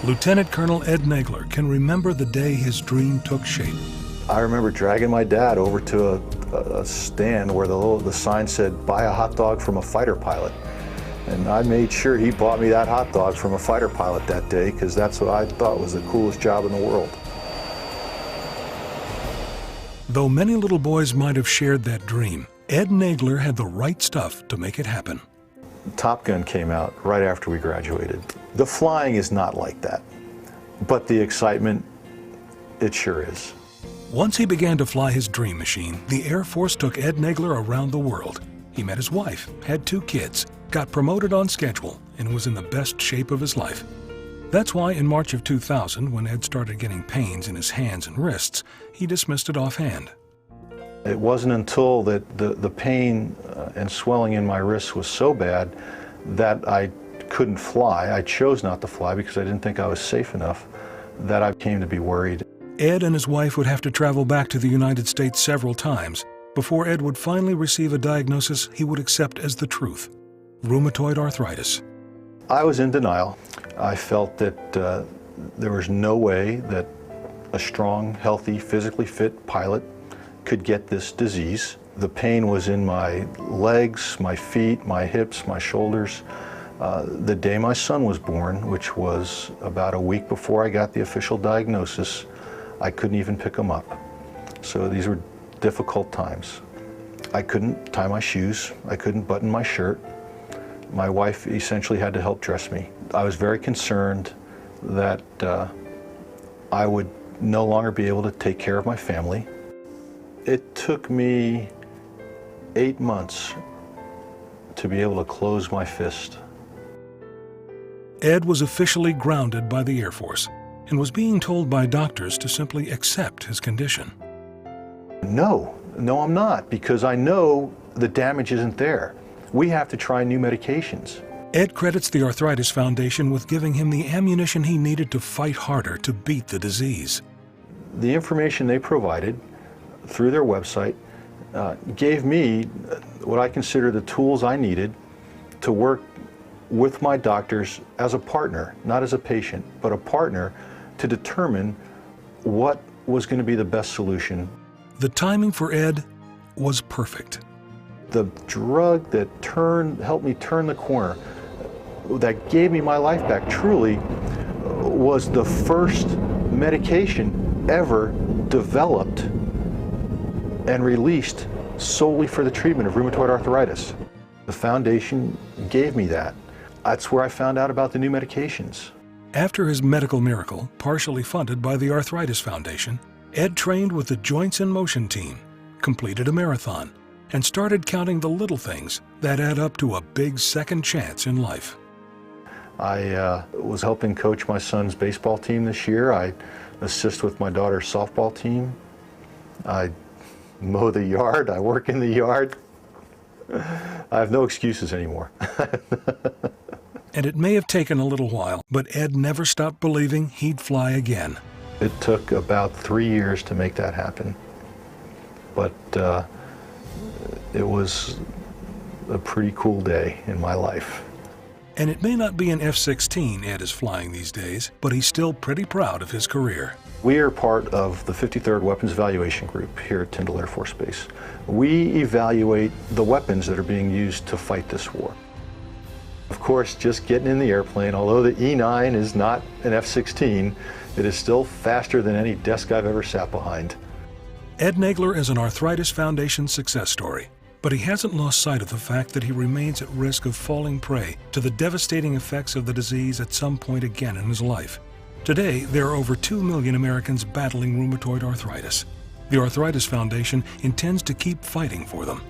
Lieutenant Colonel Ed Nagler can remember the day his dream took shape. I remember dragging my dad over to a stand where the sign said, "Buy a hot dog from a fighter pilot." And I made sure he bought me that hot dog from a fighter pilot that day, because that's what I thought was the coolest job in the world. Though many little boys might have shared that dream, Ed Nagler had the right stuff to make it happen. Top Gun came out right after we graduated. The flying is not like that, but the excitement, it sure is. Once he began to fly his dream machine, the Air Force took Ed Nagler around the world. He met his wife, had 2 kids, got promoted on schedule, and was in the best shape of his life. That's why in March of 2000, when Ed started getting pains in his hands and wrists, he dismissed it offhand. It wasn't until the pain and swelling in my wrists was so bad that I couldn't fly. I chose not to fly because I didn't think I was safe enough, that I came to be worried. Ed and his wife would have to travel back to the United States several times before Ed would finally receive a diagnosis he would accept as the truth: rheumatoid arthritis. I was in denial. I felt that there was no way that a strong, healthy, physically fit pilot could get this disease. The pain was in my legs, my feet, my hips, my shoulders. The day my son was born, which was about a week before I got the official diagnosis, I couldn't even pick him up. So these were difficult times. I couldn't tie my shoes. I couldn't button my shirt. My wife essentially had to help dress me. I was very concerned that I would no longer be able to take care of my family. It took me 8 months to be able to close my fist. Ed was officially grounded by the Air Force and was being told by doctors to simply accept his condition. No, I'm not, because I know the damage isn't there. We have to try new medications. Ed credits the Arthritis Foundation with giving him the ammunition he needed to fight harder to beat the disease. The information they provided through their website gave me what I consider the tools I needed to work with my doctors as a partner, not as a patient, but a partner, to determine what was going to be the best solution. The timing for Ed was perfect. The drug that helped me turn the corner, that gave me my life back, truly was the first medication ever developed and released solely for the treatment of rheumatoid arthritis. The foundation gave me that. That's where I found out about the new medications. After his medical miracle, partially funded by the Arthritis Foundation, Ed trained with the Joints in Motion team, completed a marathon, and started counting the little things that add up to a big second chance in life. I was helping coach my son's baseball team this year. I assist with my daughter's softball team. I mow the yard. I work in the yard. I have no excuses anymore. And it may have taken a little while, but Ed never stopped believing he'd fly again. It took about 3 years to make that happen. But it was a pretty cool day in my life. And it may not be an F-16 Ed is flying these days, but he's still pretty proud of his career. We are part of the 53rd Weapons Evaluation Group here at Tyndall Air Force Base. We evaluate the weapons that are being used to fight this war. Of course, just getting in the airplane, although the E-9 is not an F-16, it is still faster than any desk I've ever sat behind. Ed Nagler is an Arthritis Foundation success story, but he hasn't lost sight of the fact that he remains at risk of falling prey to the devastating effects of the disease at some point again in his life. Today, there are over 2 million Americans battling rheumatoid arthritis. The Arthritis Foundation intends to keep fighting for them.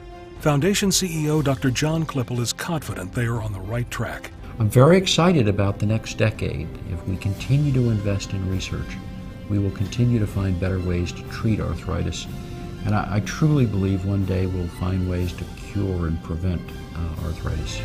Foundation CEO Dr. John Klippel is confident they are on the right track. I'm very excited about the next decade. If we continue to invest in research, we will continue to find better ways to treat arthritis. And I truly believe one day we'll find ways to cure and prevent arthritis.